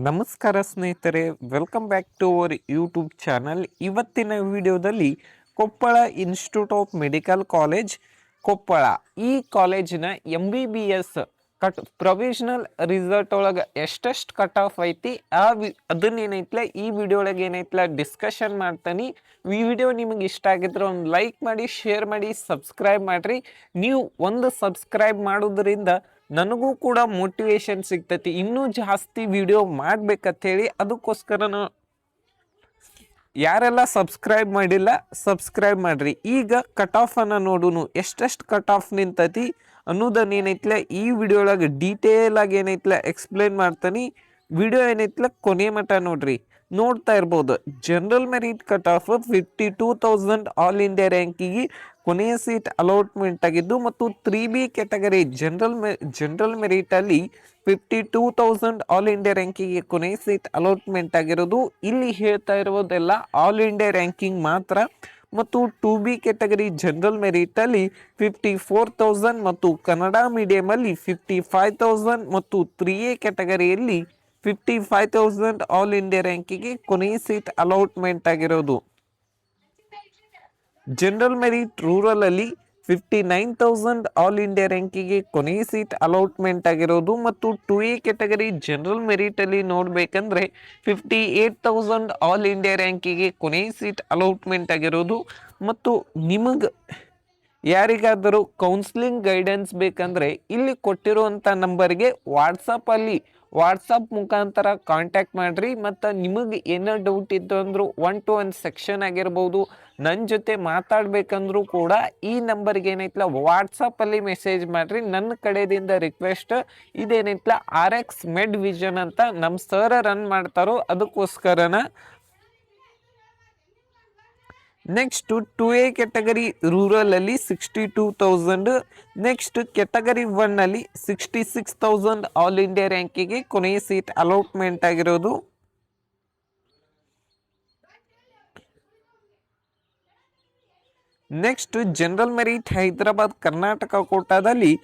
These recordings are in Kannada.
ನಮಸ್ಕಾರ ಸ್ನೇಹಿತರೆ, welcome back to our YouTube channel. ಇವತ್ತಿನ ವಿಡಿಯೋದಲ್ಲಿ Koppal institute of medical college Koppal ಈ ಕಾಲೇಜಿನ MBBS ಪ್ರೊವಿಷನಲ್ ರಿಸಲ್ಟ್ ಒಳಗೆ ಎಷ್ಟೆಷ್ಟು ಕಟ್ ಆಫ್ ಐತಿ ಅದನ್ನೇನೈತ್ಲ ಈ ವಿಡಿಯೋ ಒಳಗೆ ಏನೈತ್ಲ ಡಿಸ್ಕಷನ್ ಮಾಡ್ತಾನೆ. ಈ ವಿಡಿಯೋ ನಿಮಗೆ ಇಷ್ಟ ಆಗಿದ್ರೆ ಒಂದು ಲೈಕ್ ಮಾಡಿ, ಶೇರ್ ಮಾಡಿ, ಸಬ್ಸ್ಕ್ರೈಬ್ ಮಾಡಿರಿ. ನೀವು ಒಂದು ಸಬ್ಸ್ಕ್ರೈಬ್ ಮಾಡೋದ್ರಿಂದ ನನಗೂ ಕೂಡ ಮೋಟಿವೇಶನ್ ಸಿಗ್ತೈತಿ ಇನ್ನೂ ಜಾಸ್ತಿ ವಿಡಿಯೋ ಮಾಡ್ಬೇಕಂತೇಳಿ. ಅದಕ್ಕೋಸ್ಕರ ಯಾರೆಲ್ಲ ಸಬ್ಸ್ಕ್ರೈಬ್ ಮಾಡಿಲ್ಲ ಸಬ್ಸ್ಕ್ರೈಬ್ ಮಾಡ್ರಿ. ಈಗ ಕಟ್ ಆಫ್ ಅನ್ನ ನೋಡುನು, ಎಷ್ಟೆಷ್ಟು ಕಟ್ ಆಫ್ ನಿಂತತಿ ಅನ್ನೋದನ್ನ ಏನೈತ್ಲ ಈ ವಿಡಿಯೋ ಒಳಗೆ ಡೀಟೇಲ್ ಆಗಿ ಏನೈತ್ಲ ಎಕ್ಸ್ಪ್ಲೇನ್ ಮಾಡ್ತಾನೆ. ವಿಡಿಯೋ ಏನೈತ್ಲ ಕೊನೆ ಮಟ ನೋಡ್ರಿ. ನೋಡ್ತಾ ಇರ್ಬೋದು, general merit cut off 52,000 all India ರ್ಯಾಂಕಿಗೆ ಕೊನೆಯ ಸೀಟ್ ಅಲಾಟ್ಮೆಂಟ್ ಆಗಿದ್ದು, ಮತ್ತು 3B ಕ್ಯಾಟಗರಿ ಜನರಲ್ ಮೆರಿಟ್ ಅಲ್ಲಿ 52,000 ಆಲ್ ಇಂಡಿಯಾ ರ್ಯಾಂಕಿಗೆ ಕೊನೆಯ ಸೀಟ್ ಅಲಾಟ್ಮೆಂಟ್ ಆಗಿರೋದು. ಇಲ್ಲಿ ಹೇಳ್ತಾ ಇರೋದೆಲ್ಲ ಆಲ್ ಇಂಡಿಯಾ ರ್ಯಾಂಕಿಂಗ್ ಮಾತ್ರ. ಮತ್ತು 2B ಕ್ಯಾಟಗರಿ ಜನರಲ್ ಮೆರಿಟ್ ಅಲ್ಲಿ 54,000 ಮತ್ತು ಕನ್ನಡ ಮೀಡಿಯಂ ಅಲ್ಲಿ 55,000 ಮತ್ತು 3A ಕ್ಯಾಟಗರಿಯಲ್ಲಿ 55,000 ಆಲ್ ಇಂಡಿಯಾ ರ್ಯಾಂಕಿಗೆ ಕೊನೆಯ ಸೀಟ್ ಅಲಾಟ್ಮೆಂಟ್ ಆಗಿರೋದು. ಜನರಲ್ ಮೆರಿಟ್ ರೂರಲ್ ಅಲ್ಲಿ 59,000 ಆಲ್ ಇಂಡಿಯಾ ರ್ಯಾಂಕಿಗೆ ಕೊನೆಯ ಸೀಟ್ ಅಲಾಟ್ಮೆಂಟ್ ಆಗಿರೋದು. ಮತ್ತು 2A ಕ್ಯಾಟಗರಿ ಜನರಲ್ ಮೆರಿಟ್ ಅಲ್ಲಿ ನೋಡ್ಬೇಕಂದ್ರೆ 58,000 ಆಲ್ ಇಂಡಿಯಾ ರ್ಯಾಂಕಿಗೆ ಕೊನೆಯ ಸೀಟ್ ಅಲಾಟ್ಮೆಂಟ್ ಆಗಿರೋದು. ಮತ್ತು ನಿಮಗೆ ಯಾರಿಗಾದರೂ ಕೌನ್ಸಿಲಿಂಗ್ ಗೈಡೆನ್ಸ್ ಬೇಕಂದ್ರೆ ಇಲ್ಲಿ ಕೊಟ್ಟಿರುವಂಥ ನಂಬರ್ಗೆ ವಾಟ್ಸಪ್ ಮುಖಾಂತರ ಕಾಂಟ್ಯಾಕ್ಟ್ ಮಾಡಿರಿ. ಮತ್ತು ನಿಮಗೆ ಏನೋ ಡೌಟ್ ಇದ್ದು ಅಂದರೂ 1-to-1 ಸೆಕ್ಷನ್ ಆಗಿರ್ಬೋದು, ನನ್ನ ಜೊತೆ ಮಾತಾಡಬೇಕಂದ್ರೂ ಕೂಡ ಈ ನಂಬರ್ಗೆ ಏನೈತಲ್ಲ ವಾಟ್ಸಪ್ಪಲ್ಲಿ ಮೆಸೇಜ್ ಮಾಡಿರಿ. ನನ್ನ ಕಡೆಯಿಂದ ರಿಕ್ವೆಸ್ಟ್, ಇದೇನೈತಲ್ಲ RX ಮೆಡ್ ವಿಷನ್ ಅಂತ ನಮ್ಮ ಸರ್ ರನ್ ಮಾಡ್ತಾರೋ, ಅದಕ್ಕೋಸ್ಕರನ. ನೆಕ್ಸ್ಟ್ 2A ಕ್ಯಾಟಗರಿ ರೂರಲ್ ಅಲ್ಲಿ 62,000. ನೆಕ್ಸ್ಟ್ ಕ್ಯಾಟಗರಿ 1 ಅಲ್ಲಿ 66,000 ಆಲ್ ಇಂಡಿಯಾ ರ್ಯಾಂಕಿಗೆ ಕೊನೆಯ ಸೀಟ್ ಅಲಾಟ್ಮೆಂಟ್ ಆಗಿರೋದು. Next general merit Hyderabad Karnataka ಕೋಟಾದಲ್ಲಿ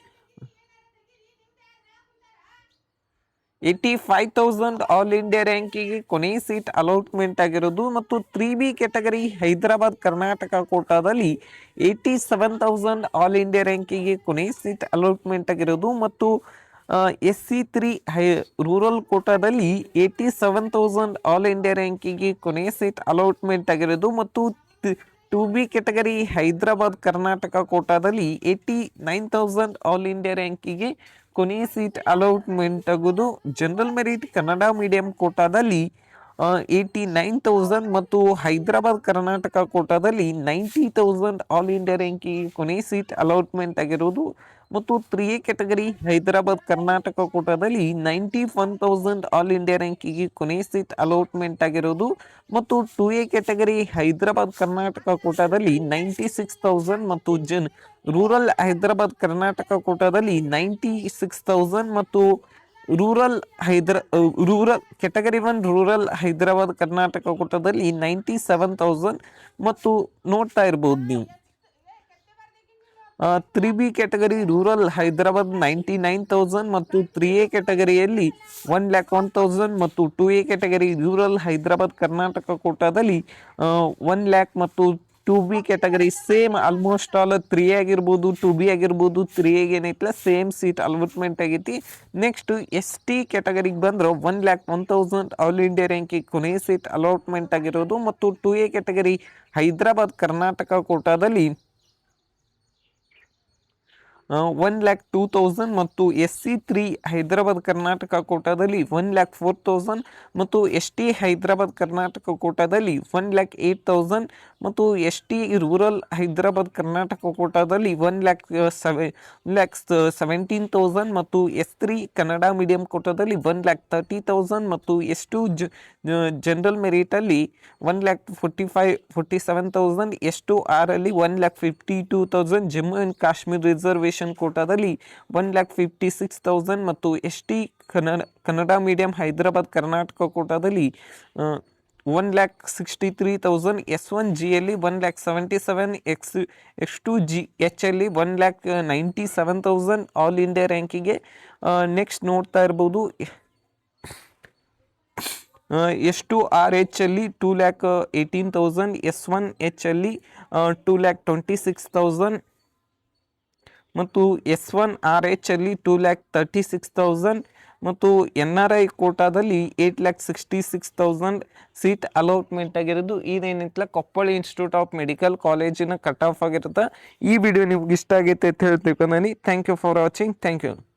85,000 ಆಲ್ ಇಂಡಿಯಾ ರ್ಯಾಂಕಿಗೆ ಕೊನೆಯ ಸೀಟ್ ಅಲಾಟ್ಮೆಂಟ್ ಆಗಿರೋದು. ಮತ್ತು 3B ಕ್ಯಾಟಗರಿ ಹೈದರಾಬಾದ್ ಕರ್ನಾಟಕ ಕೋಟಾದಲ್ಲಿ 87,000 ಆಲ್ ಇಂಡಿಯಾ ರ್ಯಾಂಕಿಗೆ ಕೊನೆಯ ಸೀಟ್ ಅಲಾಟ್ಮೆಂಟ್ ಆಗಿರೋದು. ಮತ್ತು SC3 ರೂರಲ್ ಕೋಟಾದಲ್ಲಿ 87,000 ಆಲ್ ಇಂಡಿಯಾ ರ್ಯಾಂಕಿಗೆ ಕೊನೆಯ ಸೀಟ್ ಅಲಾಟ್ಮೆಂಟ್ ಆಗಿರೋದು. ಮತ್ತು 2B ಕ್ಯಾಟಗರಿ ಹೈದರಾಬಾದ್ ಕರ್ನಾಟಕ ಕೋಟಾದಲ್ಲಿ 89,000 ಆಲ್ ಇಂಡಿಯಾ ರ್ಯಾಂಕಿಗೆ ಕೊನೆಯ ಸೀಟ್ ಅಲಾಟ್ಮೆಂಟ್ ಆಗೋದು. ಜನರಲ್ ಮೆರಿಟ್ ಕನ್ನಡ ಮೀಡಿಯಂ ಕೋಟಾದಲ್ಲಿ 89,000 ಮತ್ತು ಹೈದರಾಬಾದ್ ಕರ್ನಾಟಕ ಕೋಟಾದಲ್ಲಿ 90,000 ಆಲ್ ಇಂಡಿಯಾ ರ್ಯಾಂಕಿಗೆ ಕೊನೆಯ ಸೀಟ್ ಅಲಾಟ್ಮೆಂಟ್ ಆಗಿರೋದು. ಮತ್ತು 3A ಕ್ಯಾಟಗರಿ ಹೈದರಾಬಾದ್ ಕರ್ನಾಟಕ ಕೋಟಾದಲ್ಲಿ 91,000 ಆಲ್ ಇಂಡಿಯಾ ರ್ಯಾಂಕಿಗೆ ಕೊನೆಯ ಸೀಟ್ ಅಲಾಟ್ಮೆಂಟ್ ಆಗಿರೋದು. ಮತ್ತು 2A ಕ್ಯಾಟಗರಿ ಹೈದರಾಬಾದ್ ಕರ್ನಾಟಕ ಕೋಟಾದಲ್ಲಿ 96,000 ಮತ್ತು ರೂರಲ್ ಹೈದರಾಬಾದ್ ಕರ್ನಾಟಕ ಕೋಟಾದಲ್ಲಿ 96,000 ಮತ್ತು rural category 1 rural Hyderabad Karnataka ಕೋಟಾದಲ್ಲಿ 97,000. ಮತ್ತು ನೋಡ್ತಾ ಇರ್ಬೋದು ನೀವು 3B ಕ್ಯಾಟಗರಿ ರೂರಲ್ ಹೈದರಾಬಾದ್ 99,000 ಮತ್ತು 3A ಕ್ಯಾಟಗರಿಯಲ್ಲಿ 1,01,000 ಮತ್ತು 2A category rural Hyderabad Karnataka ಕೋಟಾದಲ್ಲಿ 1,00,000 ಮತ್ತು 2B category same almost all 3A ಆಗಿರ್ಬೋದು 2B ಆಗಿರ್ಬೋದು 3Aಗೆ ಏನೈತಲ್ಲ ಸೇಮ್ ಸೀಟ್ ಅಲಾಟ್ಮೆಂಟ್ ಆಗೈತಿ. ನೆಕ್ಸ್ಟ್ ST ಕ್ಯಾಟಗರಿಗೆ ಬಂದ್ರೆ 1,01,000 ಆಲ್ ಇಂಡಿಯಾ ರ್ಯಾಂಕಿಗೆ ಕೊನೆಯ ಸೀಟ್ ಅಲಾಟ್ಮೆಂಟ್ ಆಗಿರೋದು. ಮತ್ತು 2A ಕ್ಯಾಟಗರಿ ಹೈದರಾಬಾದ್ ಕರ್ನಾಟಕ ಕೋಟಾದಲ್ಲಿ 1,02,000 ಮತ್ತು SC3 ಹೈದರಾಬಾದ್ ಕರ್ನಾಟಕ ಕೋಟಾದಲ್ಲಿ 1,04,000 ಮತ್ತು ST ಹೈದರಾಬಾದ್ ಕರ್ನಾಟಕ ಕೋಟಾದಲ್ಲಿ 1,08,000 ಮತ್ತು ST ರೂರಲ್ ಹೈದರಾಬಾದ್ ಕರ್ನಾಟಕ ಕೋಟಾದಲ್ಲಿ 1,17,000 ಮತ್ತು S3 ಕನ್ನಡ ಮೀಡಿಯಂ ಕೋಟಾದಲ್ಲಿ 1,30,000 ಮತ್ತು S2 ಜನರಲ್ ಮೆರಿಟಲ್ಲಿ 1,47,000 S2 ಅಲ್ಲಿ 1,52,000 ಜಮ್ಮು ಆ್ಯಂಡ್ ಕಾಶ್ಮೀರ್ ರಿಸರ್ವೇಷನ್ ಕೋಟಾದಲ್ಲಿ 1,56,000 ಮತ್ತು ST ಕನ್ನಡ ಮೀಡಿಯಂ ಹೈದರಾಬಾದ್ ಕರ್ನಾಟಕ ಕೋಟಾದಲ್ಲಿ 1,63,000 S1G ಅಲ್ಲಿ 1,77,000 X2H ಅಲ್ಲಿ 1,97,000 ಆಲ್ ಇಂಡಿಯಾ ರ್ಯಾಂಕಿಗೆ. ನೆಕ್ಸ್ಟ್ ನೋಡ್ತಾ ಇರ್ಬೋದು S2 RH ಅಲ್ಲಿ 2,18,000, S1 H ಅಲ್ಲಿ 2,26,000 ಮತ್ತು S1 RH ಅಲ್ಲಿ 2,36,000 ಮತ್ತು NRI ಕೋಟಾದಲ್ಲಿ 8,66,000 ಸೀಟ್ ಅಲಾಟ್ಮೆಂಟ್ ಆಗಿರೋದು. ಇದೇನಿತ್ತಲ್ಲ ಕೊಪ್ಪಳ ಇನ್ಸ್ಟಿಟ್ಯೂಟ್ ಆಫ್ ಮೆಡಿಕಲ್ ಕಾಲೇಜಿನ ಕಟ್ ಆಫ್ ಆಗಿರುತ್ತೆ. ಈ ವಿಡಿಯೋ ನಿಮ್ಗೆ ಇಷ್ಟ ಆಗೈತೆ ಅಂತ ಹೇಳ್ತೀವಿ. Thank you for watching. Thank you.